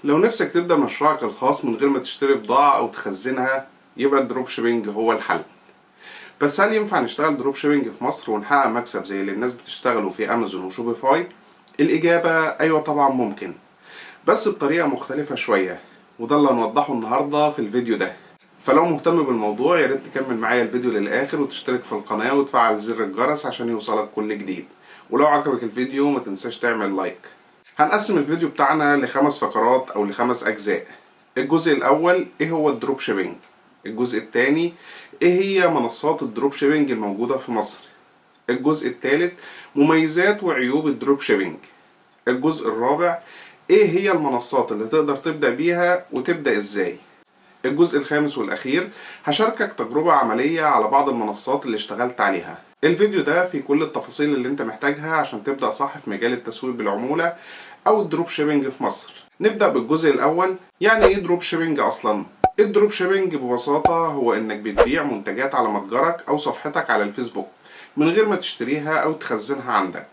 لو نفسك تبدأ مشروعك الخاص من غير ما تشتري بضاعة أو تخزنها، يبقى الدروب شيبينج هو الحل. بس هل ينفع نشتغل دروب شيبينج في مصر ونحقق مكسب زي اللي الناس بتشتغله في أمازون وشوبيفاي؟ الإجابة أيوة طبعا ممكن، بس بطريقة مختلفة شوية، وده اللي هنوضحه النهاردة في الفيديو ده. فلو مهتم بالموضوع ياريت تكمل معايا الفيديو للآخر وتشترك في القناة وتفعل زر الجرس عشان يوصلك كل جديد. ولو عجبك الفيديو ما تنساش تعمل لايك. هنقسم الفيديو بتاعنا ل5 فقرات أو ل5 أجزاء. الجزء الأول إيه هو الدروب شيبينج، الجزء الثاني إيه هي منصات الدروب شيبينج الموجودة في مصر، الجزء الثالث مميزات وعيوب الدروب شيبينج، الجزء الرابع إيه هي المنصات اللي تقدر تبدأ بيها وتبدأ إزاي، الجزء الخامس والأخير هشاركك تجربة عملية على بعض المنصات اللي اشتغلت عليها. الفيديو ده فيه كل التفاصيل اللي انت محتاجها عشان تبدأ صح في مجال التسويق بالعمولة أو الدروب شيبينج في مصر. نبدأ بالجزء الأول، يعني إيه دروب شيبينج أصلا؟ الدروب شيبينج ببساطة هو إنك بتبيع منتجات على متجرك أو صفحتك على الفيسبوك من غير ما تشتريها أو تخزنها عندك.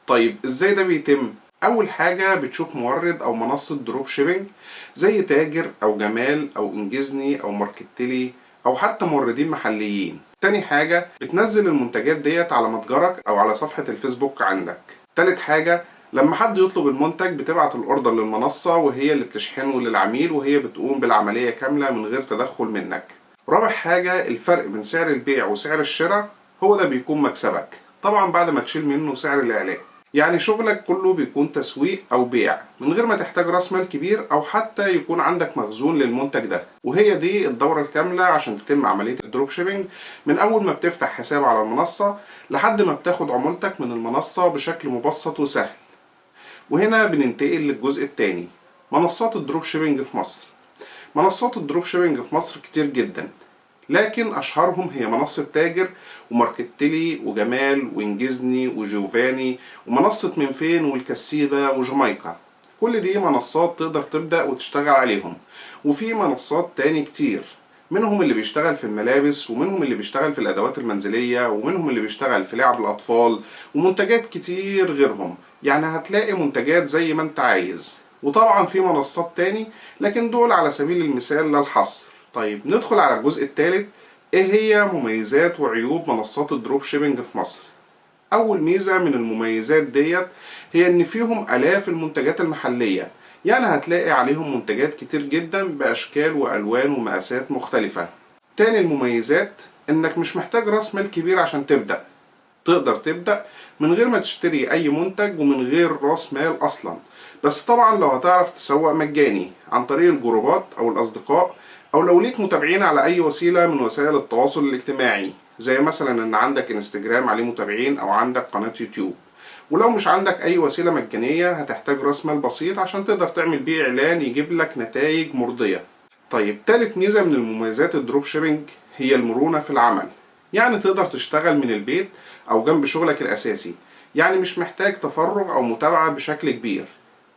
طيب إزاي ده بيتم؟ أول حاجة بتشوف مورد أو منصة دروب شيبينج زي تاجر أو جمال أو إنجزني أو ماركتلي أو حتى موردين محليين. تاني حاجة بتنزل المنتجات ديت على متجرك أو على صفحة الفيسبوك عندك. تالت حاجة لما حد يطلب المنتج بتبعت الأوردر للمنصة وهي اللي بتشحنه للعميل وهي بتقوم بالعملية كاملة من غير تدخل منك. رابع حاجة الفرق بين سعر البيع وسعر الشراء، هو ده بيكون مكسبك طبعا بعد ما تشيل منه سعر الإعلان. يعني شغلك كله بيكون تسويق أو بيع من غير ما تحتاج راس مال كبير أو حتى يكون عندك مخزون للمنتج ده. وهي دي الدورة الكاملة عشان تتم عملية الدروب شيبينج، من أول ما بتفتح حساب على المنصة لحد ما بتاخد عمولتك من المنصة بشكل مبسط وسهل. وهنا بننتقل للجزء الثاني، منصات الدروب شيبينج في مصر. منصات الدروب شيبينج في مصر كتير جدا، لكن أشهرهم هي منصة تاجر وماركتلي وجمال وإنجزني وجوفاني ومنصة من فين والكسيبة وجامايكا. كل دي منصات تقدر تبدأ وتشتغل عليهم. وفي منصات تاني كتير، منهم اللي بيشتغل في الملابس ومنهم اللي بيشتغل في الأدوات المنزلية ومنهم اللي بيشتغل في لعب الأطفال ومنتجات كتير غيرهم. يعني هتلاقي منتجات زي ما انت عايز. وطبعا في منصات تاني لكن دول على سبيل المثال لا الحصر. طيب ندخل على الجزء الثالث، ايه هي مميزات وعيوب منصات الدروب شيبينج في مصر. اول ميزة من المميزات ديت هي ان فيهم الاف المنتجات المحلية، يعني هتلاقي عليهم منتجات كتير جدا باشكال والوان ومقاسات مختلفة. تاني المميزات انك مش محتاج راس مال كبير عشان تبدأ، تقدر تبدأ من غير ما تشتري اي منتج ومن غير راس مال اصلا. بس طبعا لو هتعرف تسوق مجاني عن طريق الجروبات او الاصدقاء، او لو ليك متابعين على اي وسيلة من وسائل التواصل الاجتماعي زي مثلا ان عندك انستجرام عليه متابعين او عندك قناة يوتيوب. ولو مش عندك اي وسيلة مجانية هتحتاج راس مال بسيط عشان تقدر تعمل بيه اعلان يجيب لك نتائج مرضية. طيب تالت ميزة من المميزات الدروب شيبينج هي المرونة في العمل. يعني تقدر تشتغل من البيت او جنب شغلك الاساسي، يعني مش محتاج تفرغ او متابعة بشكل كبير.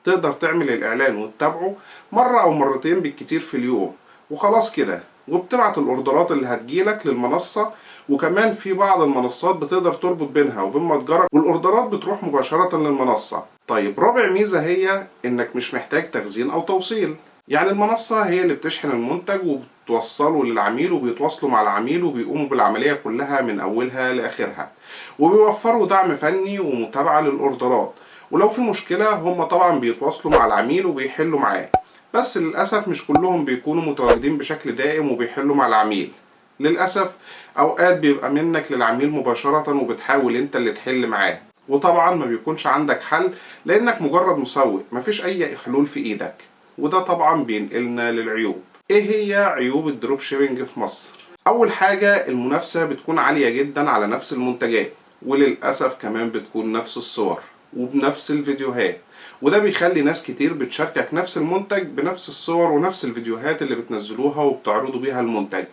تقدر تعمل الاعلان وتتابعه مرة او مرتين بالكتير في اليوم وخلاص كده، وبتبعت الاوردرات اللي هتجيلك للمنصة. وكمان في بعض المنصات بتقدر تربط بينها وبين متجرك والاوردرات بتروح مباشرة للمنصة. طيب رابع ميزة هي انك مش محتاج تخزين او توصيل. يعني المنصة هي اللي بتشحن المنتج وبتوصله للعميل وبيتواصلوا مع العميل وبيقوموا بالعملية كلها من اولها لاخرها. وبيوفروا دعم فني ومتابعة للاوردرات، ولو في مشكلة هم طبعا بيتواصلوا مع العميل وبيحلوا معاه. بس للأسف مش كلهم بيكونوا متواجدين بشكل دائم وبيحلوا مع العميل. للأسف أوقات بيبقى منك للعميل مباشرة وبتحاول انت اللي تحل معاه، وطبعا ما بيكونش عندك حل لأنك مجرد مسوق مفيش أي حلول في إيدك. وده طبعا بينقلنا للعيوب. إيه هي عيوب الدروب شيبينج في مصر؟ أول حاجة المنافسة بتكون عالية جدا على نفس المنتجات، وللأسف كمان بتكون نفس الصور وبنفس الفيديوهات. وده بيخلي ناس كتير بتشاركك نفس المنتج بنفس الصور ونفس الفيديوهات اللي بتنزلوها وبتعرضوا بيها المنتج.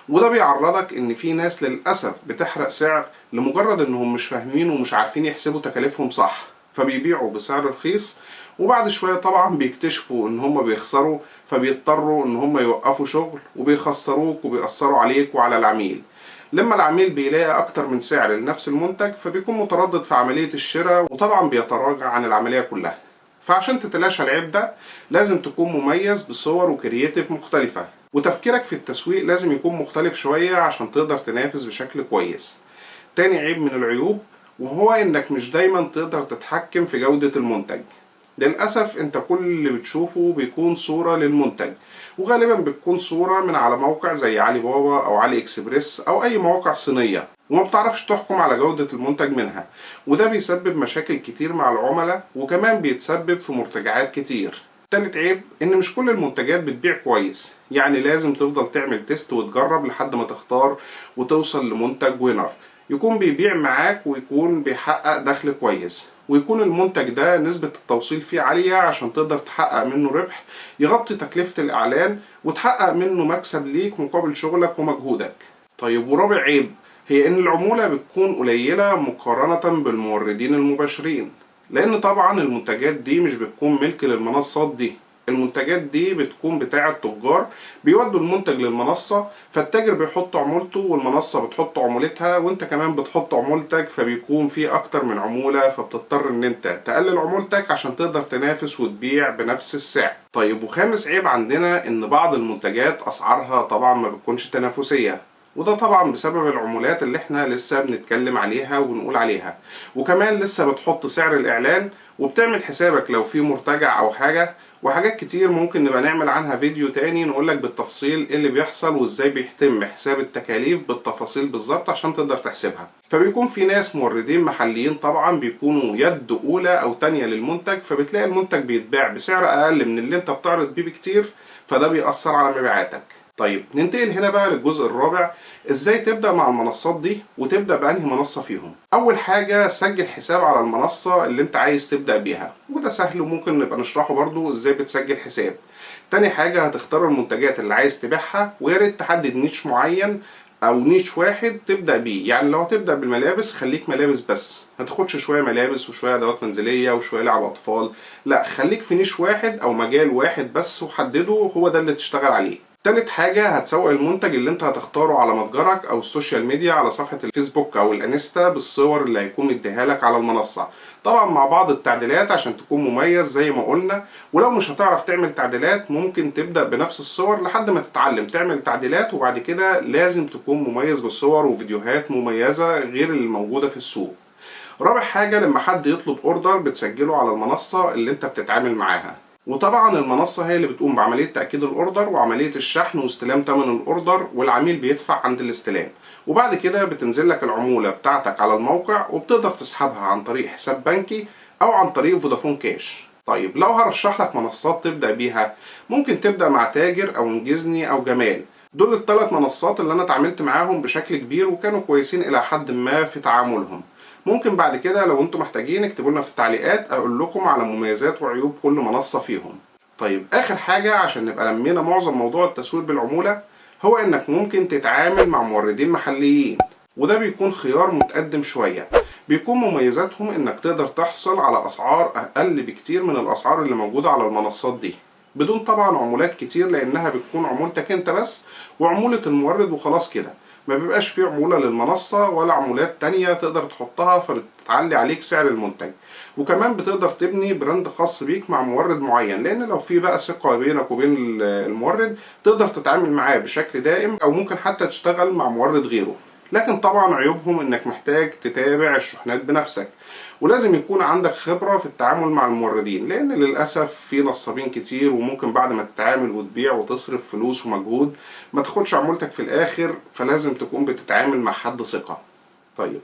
وده بيعرضك ان في ناس للأسف بتحرق سعر لمجرد انهم مش فاهمين ومش عارفين يحسبوا تكاليفهم صح، فبيبيعوا بسعر رخيص وبعد شوية طبعا بيكتشفوا ان هم بيخسروا، فبيضطروا ان هم يوقفوا شغل وبيخسروك وبيأثروا عليك وعلى العميل. لما العميل بيلاقي اكتر من سعر لنفس المنتج فبيكون متردد في عملية الشراء وطبعا بيتراجع عن العملية كلها. فعشان تتلاشى العيب ده لازم تكون مميز بصور وكرياتيف مختلفة، وتفكيرك في التسويق لازم يكون مختلف شوية عشان تقدر تنافس بشكل كويس. تاني عيب من العيوب وهو انك مش دايما تقدر تتحكم في جودة المنتج. للأسف انت كل اللي بتشوفه بيكون صورة للمنتج، وغالبا بتكون صورة من على موقع زي علي بابا او علي اكسبريس او اي مواقع صينية، وما بتعرفش تحكم على جودة المنتج منها، وده بيسبب مشاكل كتير مع العملاء، وكمان بيتسبب في مرتجعات كتير. تالت عيب ان مش كل المنتجات بتبيع كويس، يعني لازم تفضل تعمل تيست وتجرب لحد ما تختار وتوصل لمنتج وينر يكون بيبيع معاك ويكون بيحقق دخل كويس، ويكون المنتج ده نسبة التوصيل فيه عالية عشان تقدر تحقق منه ربح يغطي تكلفة الإعلان وتحقق منه مكسب ليك مقابل شغلك ومجهودك. طيب ورابع عيب هي إن العمولة بتكون قليلة مقارنة بالموردين المباشرين، لأن طبعا المنتجات دي مش بتكون ملك للمنصات دي، المنتجات دي بتكون بتاع التجار بيودوا المنتج للمنصة، فالتاجر بيحط عمولته والمنصة بتحط عمولتها وانت كمان بتحط عمولتك، فبيكون في اكتر من عمولة، فبتضطر ان انت تقلل عمولتك عشان تقدر تنافس وتبيع بنفس السعر. طيب وخامس عيب عندنا ان بعض المنتجات اسعارها طبعا ما بتكونش تنافسية، وده طبعا بسبب العمولات اللي احنا لسه بنتكلم عليها وبنقول عليها، وكمان لسه بتحط سعر الاعلان وبتعمل حسابك لو في مرتجع او حاجة، وحاجات كتير ممكن نبقى نعمل عنها فيديو تاني نقولك بالتفصيل ايه اللي بيحصل وازاي بيتم حساب التكاليف بالتفاصيل بالظبط عشان تقدر تحسبها. فبيكون في ناس موردين محليين طبعا بيكونوا يد اولى او تانية للمنتج، فبتلاقي المنتج بيتباع بسعر اقل من اللي انت بتعرض بيه بكتير، فده بيأثر على مبيعاتك. طيب ننتقل هنا بقى للجزء الرابع، ازاي تبدأ مع المنصات دي وتبدأ بأنهي منصة فيهم. اول حاجة سجل حساب على المنصة اللي انت عايز تبدأ بيها، وده سهل وممكن نبقى نشرحه برضو ازاي بتسجل حساب. تاني حاجة هتختار المنتجات اللي عايز تبيعها، ويا ريت تحدد نيش معين او نيش واحد تبدأ بيه، يعني لو هتبدأ بالملابس خليك ملابس بس، ما تاخدش شوية ملابس وشوية ادوات منزلية وشوية لعب اطفال، لا خليك في نيش واحد او مجال واحد بس وحدده هو ده اللي تشتغل عليه. تالت حاجة هتسوق المنتج اللي انت هتختاره على متجرك او السوشيال ميديا، على صفحة الفيسبوك او الانستا بالصور اللي هيكون مديها لك على المنصة، طبعا مع بعض التعديلات عشان تكون مميز زي ما قلنا. ولو مش هتعرف تعمل تعديلات ممكن تبدأ بنفس الصور لحد ما تتعلم تعمل تعديلات، وبعد كده لازم تكون مميز بالصور وفيديوهات مميزة غير اللي موجودة في السوق. رابع حاجة لما حد يطلب اوردر بتسجله على المنصة اللي انت بتتعامل معاها، وطبعا المنصة هي اللي بتقوم بعملية تأكيد الأوردر وعملية الشحن واستلام تمن الأوردر، والعميل بيدفع عند الاستلام، وبعد كده بتنزل لك العمولة بتاعتك على الموقع وبتقدر تسحبها عن طريق حساب بنكي أو عن طريق فودافون كاش. طيب لو هرشح لك منصات تبدأ بيها، ممكن تبدأ مع تاجر أو انجزني أو جمال، دول الثلاث منصات اللي أنا اتعاملت معاهم بشكل كبير وكانوا كويسين إلى حد ما في تعاملهم. ممكن بعد كده لو انتم محتاجين اكتبوا لنا في التعليقات اقول لكم على مميزات وعيوب كل منصة فيهم. طيب اخر حاجة عشان نبقى لمينا معظم موضوع التسويق بالعمولة، هو انك ممكن تتعامل مع موردين محليين، وده بيكون خيار متقدم شوية. بيكون مميزاتهم انك تقدر تحصل على اسعار اقل بكتير من الاسعار اللي موجودة على المنصات دي، بدون طبعا عمولات كتير، لانها بتكون عمولتك انت بس وعمولة المورد وخلاص كده، ما بيبقاش فيه عمولة للمنصة ولا عمولات تانية تقدر تحطها فبتعلي عليك سعر المنتج. وكمان بتقدر تبني براند خاص بيك مع مورد معين، لان لو في بقى ثقة بينك وبين المورد تقدر تتعامل معاه بشكل دائم، او ممكن حتى تشتغل مع مورد غيره. لكن طبعا عيوبهم انك محتاج تتابع الشحنات بنفسك، ولازم يكون عندك خبرة في التعامل مع الموردين، لان للأسف في نصابين كتير، وممكن بعد ما تتعامل وتبيع وتصرف فلوس ومجهود ما تاخدش عمولتك في الاخر، فلازم تكون بتتعامل مع حد ثقة. طيب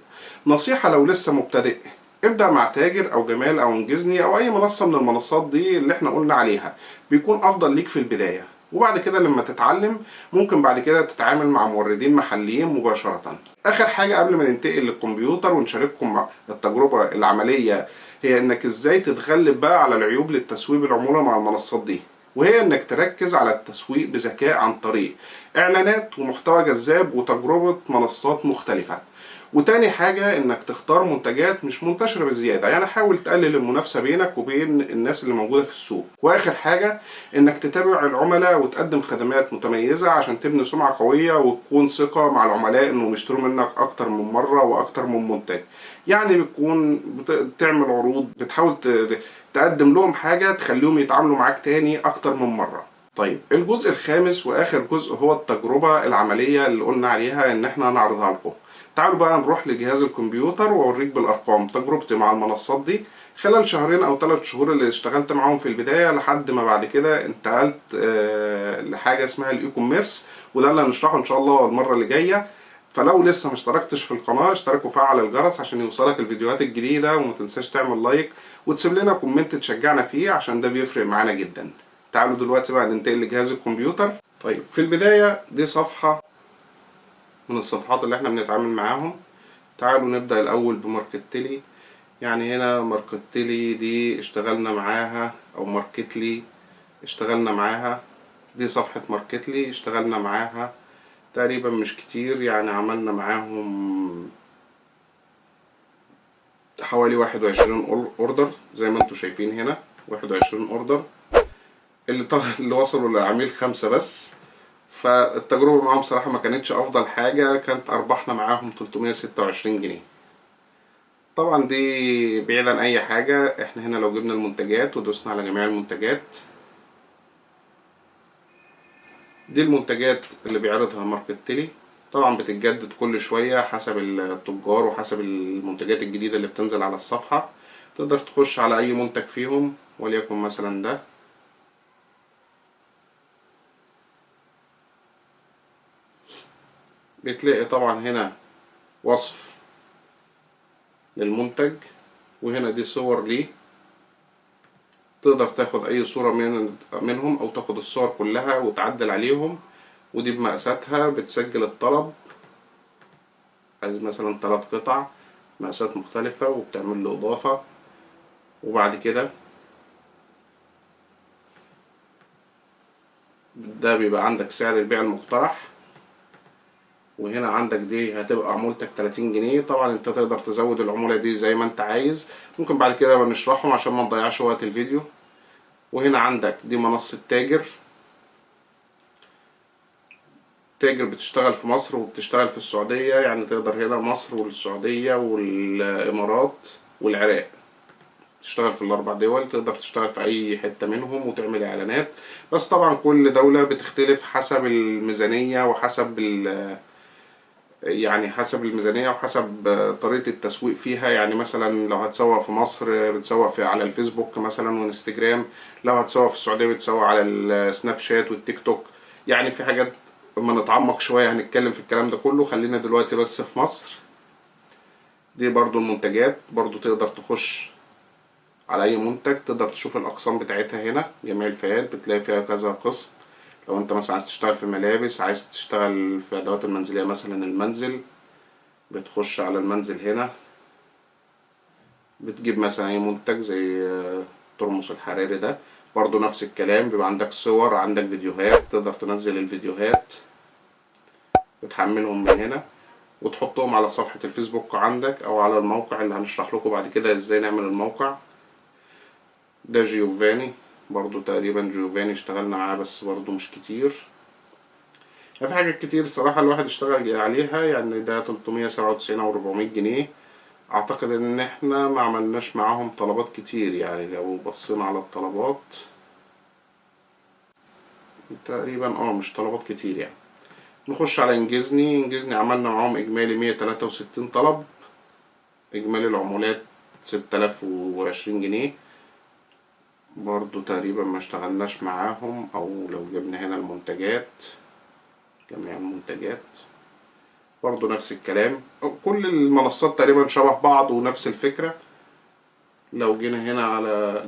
نصيحة لو لسه مبتدئ، ابدأ مع تاجر او جمال او انجزني او اي منصة من المنصات دي اللي احنا قلنا عليها، بيكون افضل ليك في البداية، وبعد كده لما تتعلم ممكن بعد كده تتعامل مع موردين محليين مباشرة. اخر حاجة قبل ما ننتقل للكمبيوتر ونشارككم مع التجربة العملية، هي انك ازاي تتغلب بقى على العيوب للتسويق بالعمولة مع المنصات دي، وهي انك تركز على التسويق بذكاء عن طريق اعلانات ومحتوى جذاب وتجربة منصات مختلفة. وتاني حاجة انك تختار منتجات مش منتشرة بزيادة، يعني حاول تقلل المنافسة بينك وبين الناس اللي موجودة في السوق. واخر حاجة انك تتابع العملاء وتقدم خدمات متميزة عشان تبني سمعة قوية وتكون ثقة مع العملاء انهم يشتروا منك اكتر من مرة واكتر من منتج. يعني بتكون بتعمل عروض، بتحاول تقدم لهم حاجة تخليهم يتعاملوا معاك تاني اكتر من مرة. طيب الجزء الخامس واخر جزء هو التجربة العملية اللي قلنا عليها ان احنا نعرضها لكم. تعالوا بقى نروح لجهاز الكمبيوتر واوريك بالارقام تجربتي مع المنصات دي خلال شهرين او 3 شهور اللي اشتغلت معاهم في البداية، لحد ما بعد كده انتقلت لحاجة اسمها الاي كوميرس، وده اللي هنشرحه ان شاء الله المرة اللي جاية. فلو لسه ما اشتركتش في القناة اشترك وفعل الجرس عشان يوصلك الفيديوهات الجديدة، وما تنساش تعمل لايك وتسيب لنا كومنت تشجعنا فيه عشان ده بيفرق معانا جدا. تعالوا دلوقتي بقى ننتقل لجهاز الكمبيوتر. طيب في البداية دي صفحة من الصفحات اللي احنا بنتعامل معاهم. تعالوا نبدأ الأول بماركتلي. يعني هنا ماركتلي دي اشتغلنا معاها، أو ماركتلي اشتغلنا معاها. دي صفحة ماركتلي اشتغلنا معاها تقريبا مش كتير، يعني عملنا معاهم حوالي 21 اوردر زي ما انتوا شايفين هنا. 21 اوردر اللي وصلوا للعميل 5 بس. فالتجربة معاهم صراحة ما كانتش أفضل حاجة، كانت أرباحنا معاهم 326 جنيه. طبعا دي بعيدا عن أي حاجة، احنا هنا لو جبنا المنتجات ودوسنا على جميع المنتجات، دي المنتجات اللي بيعرضها ماركتلي. طبعا بتتجدد كل شوية حسب التجار وحسب المنتجات الجديدة اللي بتنزل على الصفحة. تقدر تخش على أي منتج فيهم، وليكن مثلا ده، بتلاقي طبعا هنا وصف للمنتج، وهنا دي صور ليه. تقدر تاخد اي صورة منهم او تاخد الصور كلها وتعدل عليهم، ودي بمقاساتها. بتسجل الطلب، عايز مثلا 3 قطع مقاسات مختلفة، وبتعمل له اضافة. وبعد كده ده بيبقى عندك سعر البيع المقترح، وهنا عندك دي هتبقى عمولتك 30 جنيه. طبعا انت تقدر تزود العمولة دي زي ما انت عايز، ممكن بعد كده نشرحهم عشان ما نضيعش وقت الفيديو. وهنا عندك دي منصة تاجر. تاجر بتشتغل في مصر وبتشتغل في السعودية، يعني تقدر هنا مصر والسعودية والإمارات والعراق، تشتغل في ال4 دول. تقدر تشتغل في أي حتة منهم وتعمل إعلانات، بس طبعا كل دولة بتختلف حسب الميزانية وحسب يعني حسب الميزانية وحسب طريقة التسويق فيها. يعني مثلا لو هتسوق في مصر بتسوق على الفيسبوك مثلا وانستجرام، لو هتسوق في السعودية بتسوق على السناب شات والتيك توك. يعني في حاجات لما نتعمق شوية هنتكلم في الكلام ده كله. خلينا دلوقتي بس في مصر. دي برضو المنتجات، برضو تقدر تخش على أي منتج، تقدر تشوف الأقسام بتاعتها هنا. جميع الفئات بتلاقي فيها كذا قسم. لو انت مثلا عايز تشتغل في ملابس، عايز تشتغل في أدوات المنزلية مثلا المنزل، بتخش على المنزل هنا، بتجيب مثلا أي منتج زي الترمس الحراري ده. برضو نفس الكلام، بيبقى عندك صور، عندك فيديوهات، تقدر تنزل الفيديوهات وتحملهم من هنا وتحطهم على صفحة الفيسبوك عندك او على الموقع اللي هنشرح لكم بعد كده ازاي نعمل الموقع. ده جيوفاني، برضو تقريبا جيوفاني اشتغلنا معاه بس برضو مش كتير. يعني في حاجات كتير الصراحة الواحد اشتغل عليها. يعني ده 397 او 400 جنيه. اعتقد ان احنا ما عملناش معاهم طلبات كتير، يعني لو بصينا على الطلبات تقريبا مش طلبات كتير يعني. نخش على انجزني عملنا معاهم اجمالي 163 طلب. اجمالي العمولات 6020 جنيه. برضو تقريبا ما اشتغلناش معاهم. او لو جبنا هنا المنتجات، جميع المنتجات برضو نفس الكلام. كل المنصات تقريبا شبه بعض ونفس الفكرة. لو جينا هنا على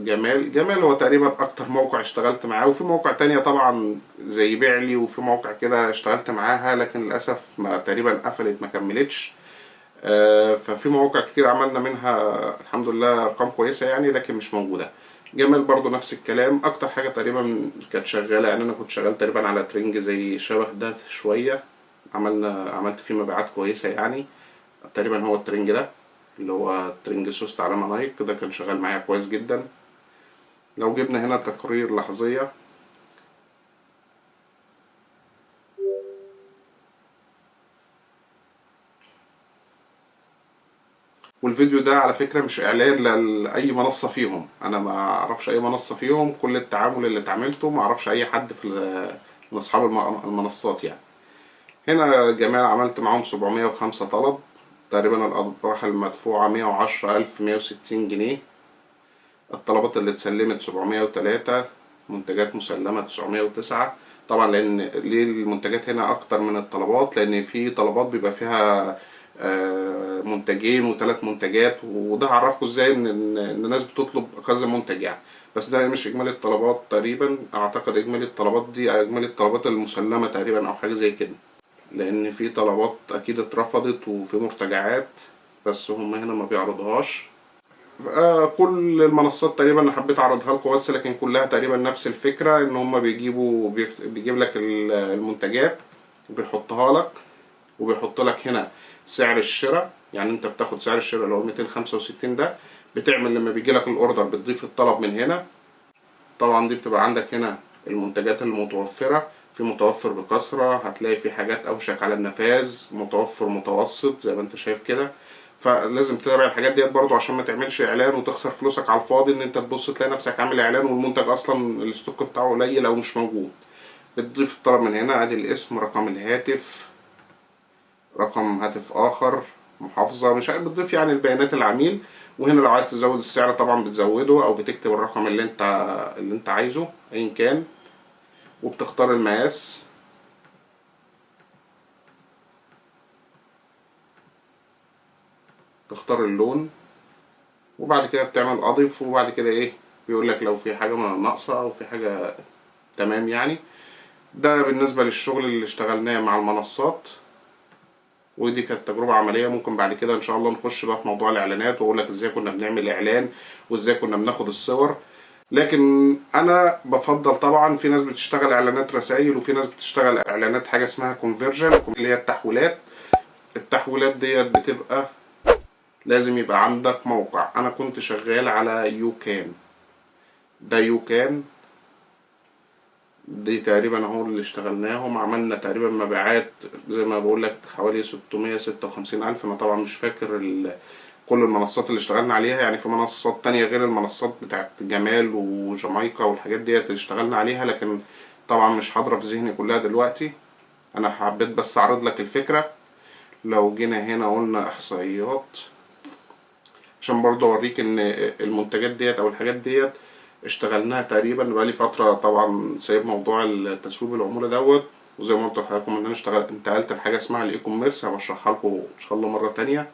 جمال هو تقريبا اكتر موقع اشتغلت معاه، وفي موقع تانية طبعا زي بيعلي، وفي موقع كده اشتغلت معاها لكن للأسف ما تقريبا قفلت ما كملتش. ففي مواقع كتير عملنا منها الحمد لله ارقام كويسة يعني، لكن مش موجودة. جمال برضو نفس الكلام. اكتر حاجة تقريبا كانت شغالة، يعني انا كنت شغال تقريبا على ترنج زي شبه ده شوية، عملت فيه مبيعات كويسة يعني. تقريبا هو الترنج ده اللي هو ترنج سوست علامة نايك ده كان شغال معايا كويس جدا. لو جبنا هنا تقرير لحظية، والفيديو ده على فكرة مش اعلان لأي منصة فيهم، انا ما اعرفش اي منصة فيهم، كل التعامل اللي اتعاملته ما اعرفش اي حد من اصحاب المنصات يعني. هنا جمال عملت معاهم 705 طلب، تقريبا الارباح المدفوعة 110,160 جنيه. الطلبات اللي اتسلمت 703، منتجات مسلمة 909. طبعا ليه المنتجات هنا اكتر من الطلبات؟ لان في طلبات بيبقى فيها منتجين وثلاث منتجات، وده هعرفكم ازاي ان الناس بتطلب كذا منتج يعني. بس ده مش اجمالي الطلبات تقريبا، اعتقد اجمالي الطلبات دي اجمالي الطلبات المسلمة تقريبا او حاجة زي كده، لان في طلبات اكيد اترفضت وفي مرتجعات بس هم هنا ما بيعرضوهاش. كل المنصات تقريبا انا حبيت اعرضها لكم بس، لكن كلها تقريبا نفس الفكرة، ان هم بيجيب لك المنتجات وبيحطها لك، وبيحط لك هنا سعر الشراء. يعني انت بتاخد سعر الشراء اللي هو 265 ده، بتعمل لما بيجي لك الاوردر بتضيف الطلب من هنا. طبعا دي بتبقى عندك هنا المنتجات المتوفرة، في متوفر بكثرة، هتلاقي في حاجات اوشك على النفاذ، متوفر متوسط زي ما انت شايف كده. فلازم تتابع الحاجات ديت برضو عشان ما تعملش اعلان وتخسر فلوسك على الفاضي، ان انت تبص تلاقي نفسك عامل اعلان والمنتج اصلا الستوك بتاعه قليل او مش موجود. بتضيف الطلب من هنا، ادي الاسم، رقم الهاتف، رقم هاتف اخر، محافظة، مش عارف، بتضيف يعني البيانات العميل. وهنا لو عايز تزود السعر طبعا بتزوده، او بتكتب الرقم اللي انت عايزه ايا كان، وبتختار المقاس. تختار اللون، وبعد كده بتعمل اضيف، وبعد كده ايه، بيقول لك لو في حاجة ناقصة او في حاجة تمام يعني. ده بالنسبة للشغل اللي اشتغلناه مع المنصات، ودي كانت تجربة عملية. ممكن بعد كده ان شاء الله نخش بقى في موضوع الاعلانات، واقول لك ازاي كنا بنعمل اعلان وازاي كنا بناخد الصور. لكن انا بفضل طبعا، في ناس بتشتغل اعلانات رسائل، وفي ناس بتشتغل اعلانات حاجة اسمها كونفرجن اللي هي التحويلات. التحويلات ديت بتبقى لازم يبقى عندك موقع. انا كنت شغال على يوكان، ده يوكان دي تقريبا اهو اللي اشتغلناهم، عملنا تقريبا مبيعات زي ما بقول لك حوالي 656 الف. انا طبعا مش فاكر كل المنصات اللي اشتغلنا عليها يعني، في منصات تانية غير المنصات بتاعت جمال وجامايكا والحاجات ديت اللي اشتغلنا عليها، لكن طبعا مش حاضرة في ذهني كلها دلوقتي. انا حبيت بس اعرض لك الفكرة. لو جينا هنا قلنا احصائيات، عشان برضه اوريك ان المنتجات ديت او الحاجات ديت اشتغلناها تقريبا بقالي فترة. طبعا سايب موضوع التسويق العمولة دوت، وزي ما قلت لحضراتكم ان انا انتقلت لحاجة اسمها الاي كوميرس، هبشرحها لكم ان شاء الله مرة تانية.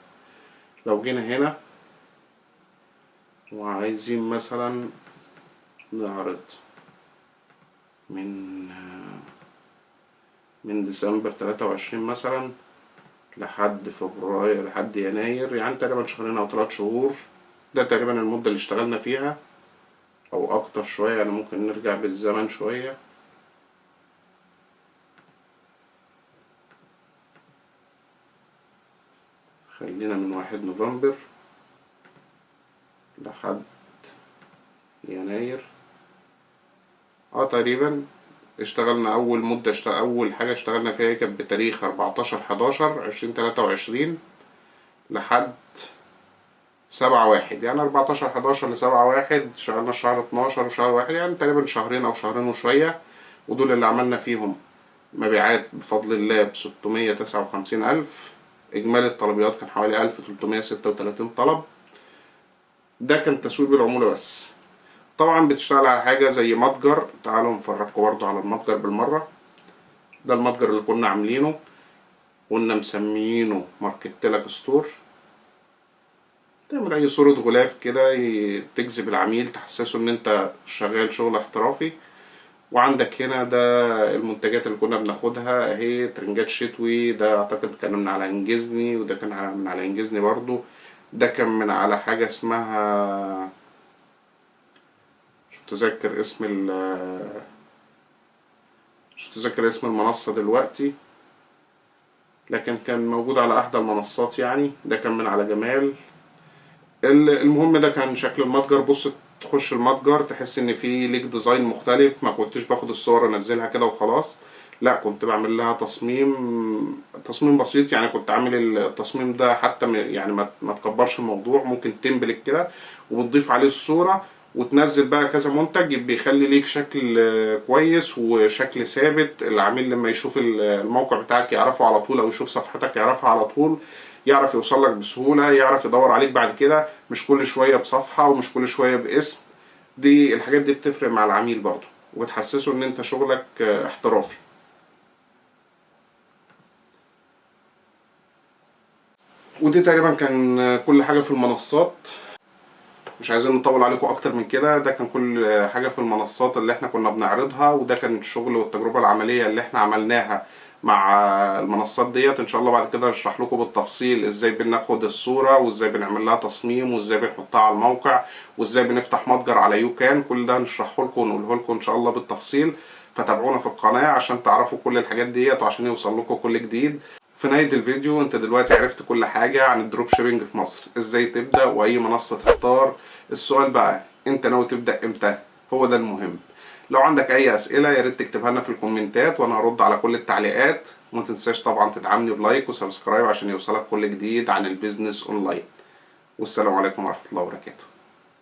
لو جينا هنا وعايزين مثلا نعرض من ديسمبر 23 مثلا لحد فبراير لحد يناير، يعني تقريبا شهرين او 3 شهور. ده تقريبا المدة اللي اشتغلنا فيها او اكتر شوية يعني، ممكن نرجع بالزمن شوية. خلينا من 1 نوفمبر لحد يناير. تقريبا اشتغلنا اول مدة، اول حاجة اشتغلنا فيها كانت بتاريخ 14/11/2023 لحد 7/1، يعني 14/11 ل7/1 اشتغلنا شهر 12 وشهر 1، يعني تقريبا شهرين او شهرين وشوية. ودول اللي عملنا فيهم مبيعات بفضل الله ب659 ألف. إجمالي الطلبيات كان حوالي 1336 طلب. ده كان تسويق العمولة بس. طبعا بتشتغل على حاجة زي متجر، تعالوا نفرجكم برضو على المتجر بالمرة. ده المتجر اللي كنا عاملينه، كنا مسميينه ماركتلك ستور. تعمل أي صورة غلاف كده تجذب العميل، تحسسه إن أنت شغال شغل احترافي. وعندك هنا ده المنتجات اللي كنا بناخدها اهي، ترنجات شتوي، ده اعتقد كان من على انجزني، وده كان من على انجزني برضو. ده كان من على حاجة اسمها، مش متذكر اسم مش متذكر اسم المنصة دلوقتي، لكن كان موجود على احدى المنصات يعني. ده كان من على جمال. المهم ده كان شكل المتجر. بص، تخش المتجر تحس ان في ليك ديزاين مختلف، ما كنتش باخد الصور انزلها كده وخلاص، لا، كنت بعمل لها تصميم بسيط. يعني كنت عامل التصميم ده حتى يعني ما تكبرش الموضوع، ممكن تمبلت كده وبتضيف عليه الصورة وتنزل بقى كذا منتج، بيخلي ليك شكل كويس وشكل ثابت. العميل لما يشوف الموقع بتاعك يعرفه على طول، او يشوف صفحتك يعرفها على طول، يعرف يوصل لك بسهولة، يعرف يدور عليك بعد كده، مش كل شوية بصفحة ومش كل شوية باسم. دي الحاجات دي بتفرق مع العميل برضه، وبتحسسه ان انت شغلك احترافي. ودي تقريبا كان كل حاجة في المنصات. مش عايزين نطول عليكم اكتر من كده. ده كان كل حاجة في المنصات اللي احنا كنا بنعرضها، وده كان الشغل والتجربة العملية اللي احنا عملناها مع المنصات ديت. ان شاء الله بعد كده نشرح لكم بالتفصيل ازاي بناخد الصورة، وازاي بنعمل لها تصميم، وازاي بنحطها على الموقع، وازاي بنفتح متجر على يوكان. كل ده نشرحه لكم ونقوله لكم ان شاء الله بالتفصيل. فتابعونا في القناة عشان تعرفوا كل الحاجات ديت، وعشان يوصل لكم كل جديد. في نهاية الفيديو انت دلوقتي عرفت كل حاجة عن الدروب شيبينج في مصر، ازاي تبدأ واي منصة تختار. السؤال بقى، انت ناوي تبدأ امتى؟ هو ده المهم. لو عندك اي اسئلة يا ريت تكتبها لنا في الكومنتات وانا هرد على كل التعليقات. وما تنساش طبعا تدعمني بلايك وسبسكرايب عشان يوصلك كل جديد عن البيزنس اونلاين. والسلام عليكم ورحمة الله وبركاته.